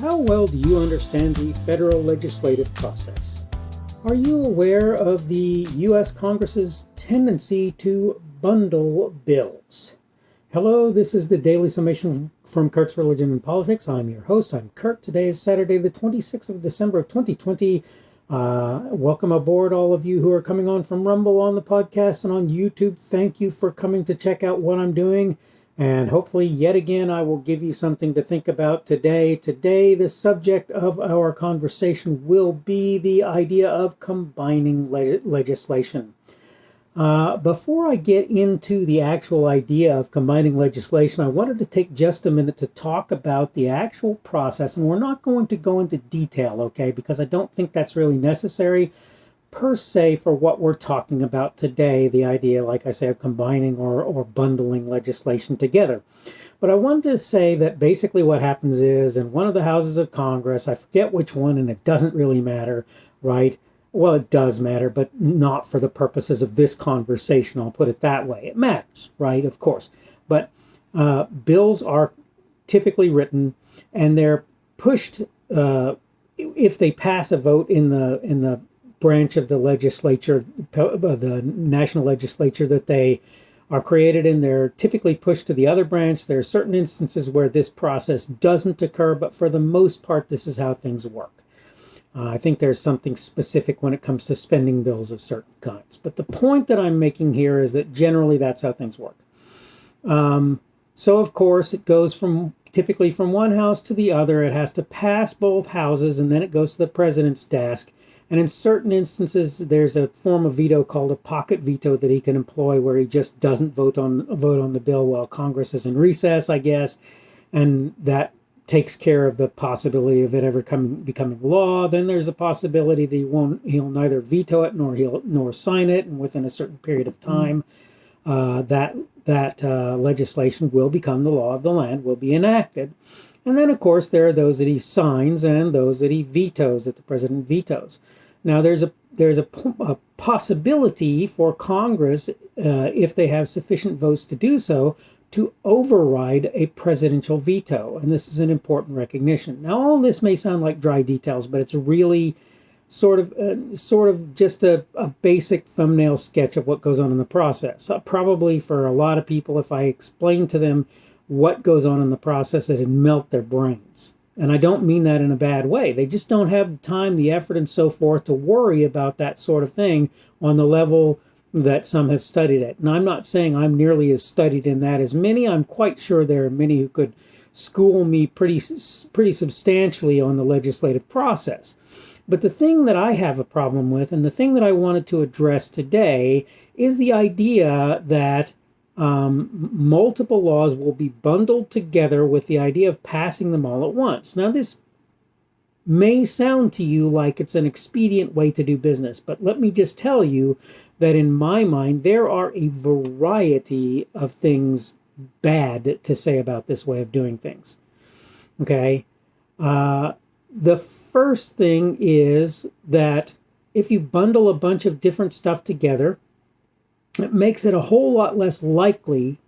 How well do you understand the federal legislative process? Are you aware of the U.S. Congress's tendency to bundle bills? Hello, this is the Daily Summation from Kurt's Religion and Politics. I'm your host. I'm Kurt. Today is Saturday, the 26th of December of 2020. Welcome aboard, all of you who are coming on from Rumble on the podcast and on YouTube. Thank you for coming to check out what I'm doing. And hopefully, yet again, I will give you something to think about today. Today, the subject of our conversation will be the idea of combining legislation. Before I get into the actual idea of combining legislation, I wanted to take just a minute to talk about the actual process. And we're not going to go into detail, okay, because I don't think that's really necessary per se for what we're talking about today, the idea, like I say, of combining or bundling legislation together. But I wanted to say that basically what happens is in one of the houses of Congress, I forget which one, and it doesn't really matter, right? Well, it does matter, but not for the purposes of this conversation. I'll put it that way. It matters, right? Of course. But bills are typically written, and they're pushed if they pass a vote in the branch of the legislature, the national legislature that they are created in. They're typically pushed to the other branch. There are certain instances where this process doesn't occur, but for the most part, this is how things work. I think there's something specific when it comes to spending bills of certain kinds. But the point that I'm making here is that generally that's how things work. So, of course, it goes typically from one house to the other. It has to pass both houses, and then it goes to the president's desk. And in certain instances, there's a form of veto called a pocket veto that he can employ, where he just doesn't vote on the bill while Congress is in recess, I guess. And that takes care of the possibility of it ever becoming law. Then there's a possibility that he'll neither veto it nor sign it, and within a certain period of time, that legislation will become the law of the land, will be enacted. And then, of course, there are those that he signs and those that he vetoes, that the president vetoes. Now, there's a possibility for Congress, if they have sufficient votes to do so, to override a presidential veto. And this is an important recognition. Now, all this may sound like dry details, but it's really sort of just a basic thumbnail sketch of what goes on in the process. Probably for a lot of people, if I explain to them what goes on in the process, it'd melt their brains. And I don't mean that in a bad way. They just don't have the time, the effort, and so forth to worry about that sort of thing on the level that some have studied it. And I'm not saying I'm nearly as studied in that as many. I'm quite sure there are many who could school me pretty substantially on the legislative process. But the thing that I have a problem with, and the thing that I wanted to address today, is the idea that multiple laws will be bundled together with the idea of passing them all at once. Now, this may sound to you like it's an expedient way to do business, but let me just tell you that in my mind, there are a variety of things bad to say about this way of doing things. Okay? The first thing is that if you bundle a bunch of different stuff together, it makes it a whole lot less likely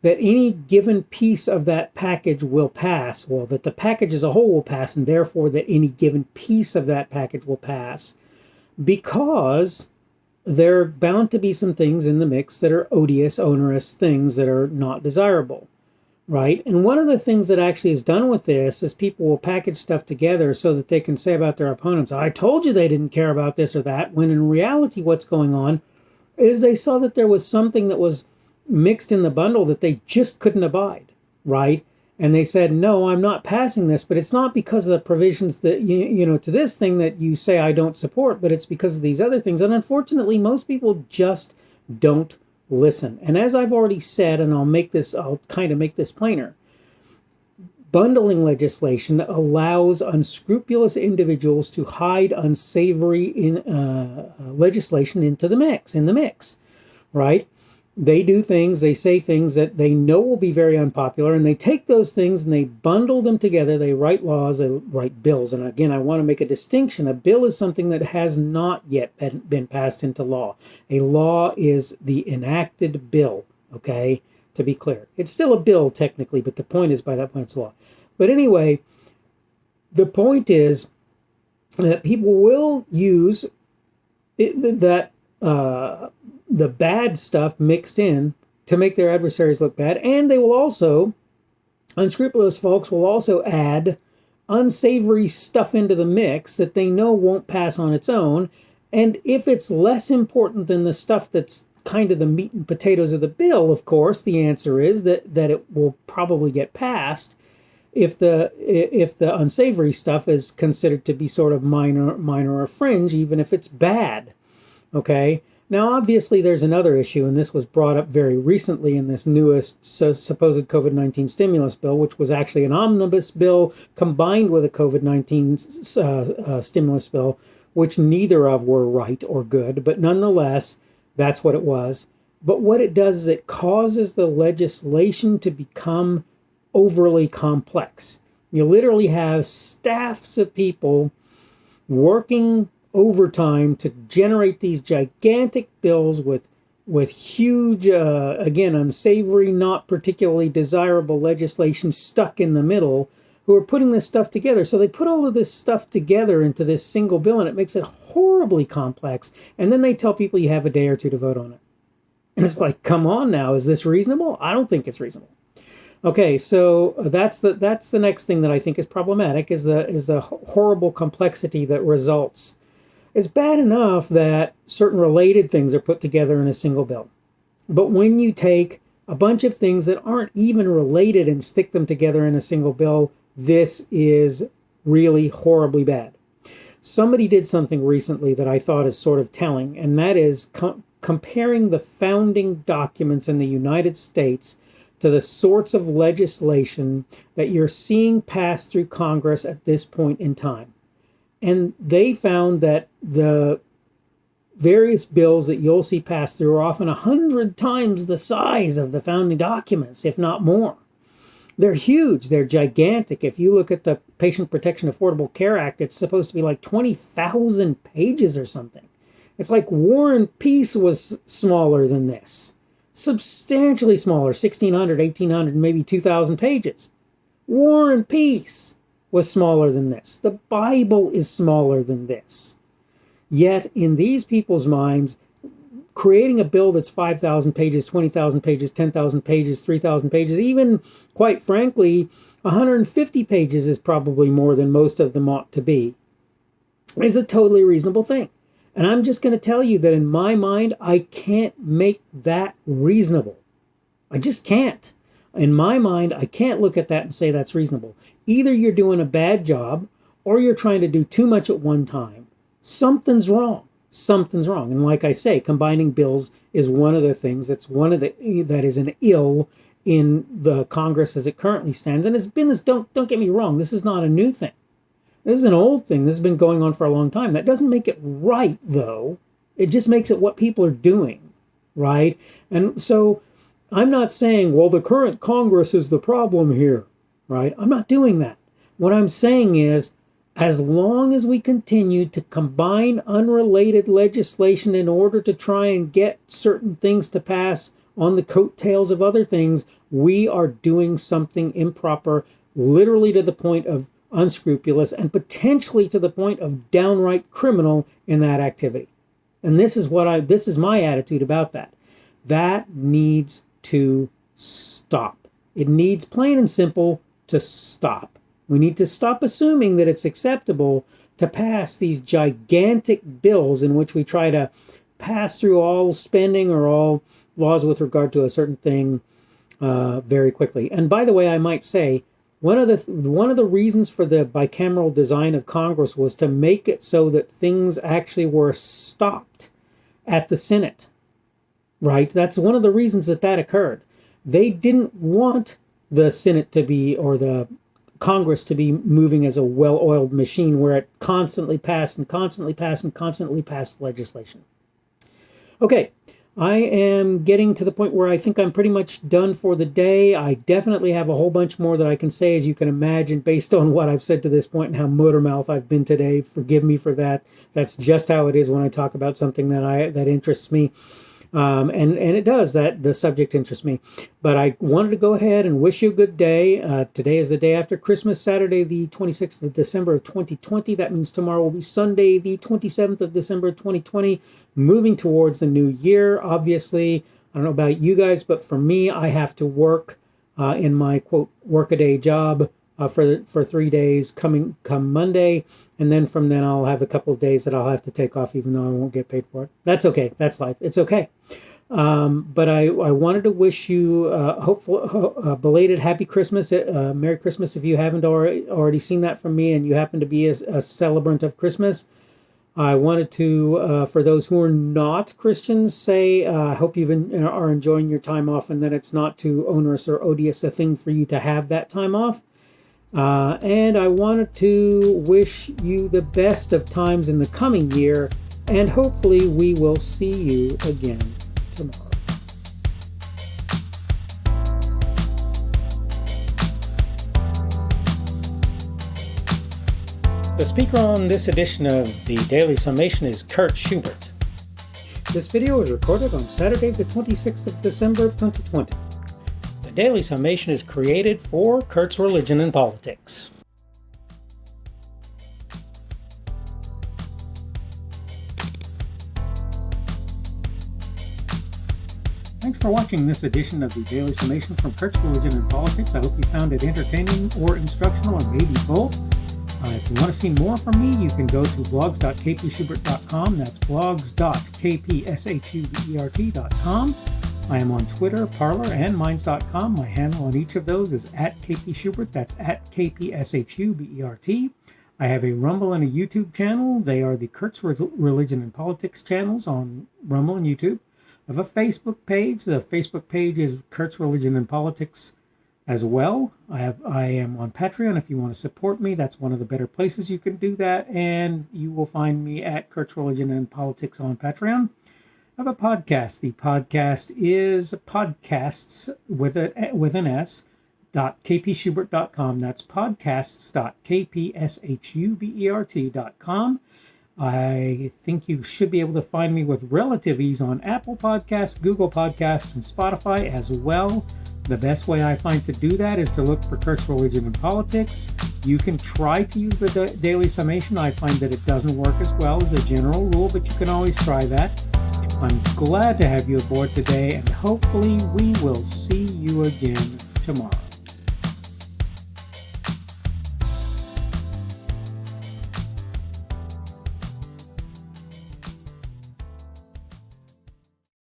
that any given piece of that package will pass. Well, that the package as a whole will pass, and therefore that any given piece of that package will pass, because there are bound to be some things in the mix that are odious, onerous things that are not desirable, right? And one of the things that actually is done with this is people will package stuff together so that they can say about their opponents, I told you they didn't care about this or that, when in reality what's going on is they saw that there was something that was mixed in the bundle that they just couldn't abide, right? And they said, no, I'm not passing this, but it's not because of the provisions that, to this thing that you say I don't support, but it's because of these other things. And unfortunately, most people just don't listen. And as I've already said, and I'll kind of make this plainer, bundling legislation allows unscrupulous individuals to hide unsavory legislation in the mix, right? They do things, they say things that they know will be very unpopular, and they take those things and they bundle them together. They write laws, they write bills. And again, I want to make a distinction. A bill is something that has not yet been passed into law. A law is the enacted bill, okay? To be clear. It's still a bill technically, but the point is by that point it's law. But anyway, The point is that people will use that the bad stuff mixed in to make their adversaries look bad, and they will also, unscrupulous folks will also add unsavory stuff into the mix that they know won't pass on its own. And if it's less important than the stuff that's kind of the meat and potatoes of the bill, of course, the answer is that it will probably get passed if the unsavory stuff is considered to be sort of minor or fringe, even if it's bad. Okay. Now, obviously, there's another issue, and this was brought up very recently in this newest supposed COVID-19 stimulus bill, which was actually an omnibus bill combined with a COVID-19 stimulus bill, which neither of were right or good, but nonetheless, that's what it was. But what it does is it causes the legislation to become overly complex. You literally have staffs of people working overtime to generate these gigantic bills with huge, again, unsavory, not particularly desirable legislation stuck in the middle, who are putting this stuff together. So they put all of this stuff together into this single bill, and it makes it horribly complex. And then they tell people you have a day or two to vote on it. And it's like, come on now, is this reasonable? I don't think it's reasonable. Okay, so that's the next thing that I think is problematic, is the horrible complexity that results. It's bad enough that certain related things are put together in a single bill. But when you take a bunch of things that aren't even related and stick them together in a single bill, this is really horribly bad. Somebody did something recently that I thought is sort of telling, and that is comparing the founding documents in the United States to the sorts of legislation that you're seeing pass through Congress at this point in time. And they found that the various bills that you'll see pass through are often 100 times the size of the founding documents, if not more. They're huge. They're gigantic. If you look at the Patient Protection Affordable Care Act, it's supposed to be like 20,000 pages or something. It's like War and Peace was smaller than this. Substantially smaller, 1,600, 1,800, maybe 2,000 pages. War and Peace was smaller than this. The Bible is smaller than this. Yet, in these people's minds, creating a bill that's 5,000 pages, 20,000 pages, 10,000 pages, 3,000 pages, even, quite frankly, 150 pages is probably more than most of them ought to be, is a totally reasonable thing. And I'm just going to tell you that in my mind, I can't make that reasonable. I just can't. In my mind, I can't look at that and say that's reasonable. Either you're doing a bad job or you're trying to do too much at one time. Something's wrong. Something's wrong. And like I say, combining bills is one of the things that is an ill in the Congress as it currently stands. And it's been this, don't get me wrong, this is not a new thing. This is an old thing. This has been going on for a long time. That doesn't make it right, though. It just makes it what people are doing, right? And so I'm not saying, well, the current Congress is the problem here, right? I'm not doing that. What I'm saying is, as long as we continue to combine unrelated legislation in order to try and get certain things to pass on the coattails of other things, we are doing something improper, literally to the point of unscrupulous and potentially to the point of downright criminal in that activity. And this is my attitude about that. That needs to stop. It needs, plain and simple, to stop. We need to stop assuming that it's acceptable to pass these gigantic bills in which we try to pass through all spending or all laws with regard to a certain thing very quickly. And by the way, I might say, one of the reasons for the bicameral design of Congress was to make it so that things actually were stopped at the Senate, right? That's one of the reasons that occurred. They didn't want the Senate to be, or the Congress to be, moving as a well-oiled machine where it constantly passed and constantly passed and constantly passed legislation. Okay, I am getting to the point where I think I'm pretty much done for the day. I definitely have a whole bunch more that I can say, as you can imagine, based on what I've said to this point and how motormouth I've been today. Forgive me for that. That's just how it is when I talk about something that interests me. And it does, that the subject interests me. But I wanted to go ahead and wish you a good day. Today is the day after Christmas, Saturday, the 26th of December of 2020. That means tomorrow will be Sunday, the 27th of December of 2020, moving towards the new year. Obviously, I don't know about you guys, but for me, I have to work in my, quote, workaday job for 3 days come Monday, and then from then I'll have a couple of days that I'll have to take off, even though I won't get paid for it. That's okay. That's life. It's okay. But I wanted to wish you hopeful belated Happy Christmas, Merry Christmas if you haven't already seen that from me and you happen to be a celebrant of Christmas. I wanted to, for those who are not Christians, say I hope you are enjoying your time off and that it's not too onerous or odious a thing for you to have that time off. And I wanted to wish you the best of times in the coming year, and hopefully we will see you again tomorrow. The speaker on this edition of the Daily Summation is Kurt Schubert. This video was recorded on Saturday, the 26th of December of 2020. The Daily Summation is created for Kurt's Religion and Politics. Thanks for watching this edition of the Daily Summation from Kurt's Religion and Politics. I hope you found it entertaining or instructional, or maybe both. If you want to see more from me, you can go to blogs.kpschubert.com. That's blogs.kpschubert.com. I am on Twitter, Parler, and Minds.com. My handle on each of those is @kpschubert. That's @kpschubert. I have a Rumble and a YouTube channel. They are the Kurt's Religion and Politics channels on Rumble and YouTube. I have a Facebook page. The Facebook page is Kurt's Religion and Politics as well. I am on Patreon. If you want to support me, that's one of the better places you can do that. And you will find me at Kurt's Religion and Politics on Patreon. I have a podcast. The podcast is podcasts with an S, .kpschubert.com. That's podcasts.kpschubert.com. I think you should be able to find me with relative ease on Apple Podcasts, Google Podcasts, and Spotify as well. The best way I find to do that is to look for Kurt's Religion and Politics. You can try to use the Daily Summation. I find that it doesn't work as well as a general rule, but you can always try that. I'm glad to have you aboard today, and hopefully we will see you again tomorrow.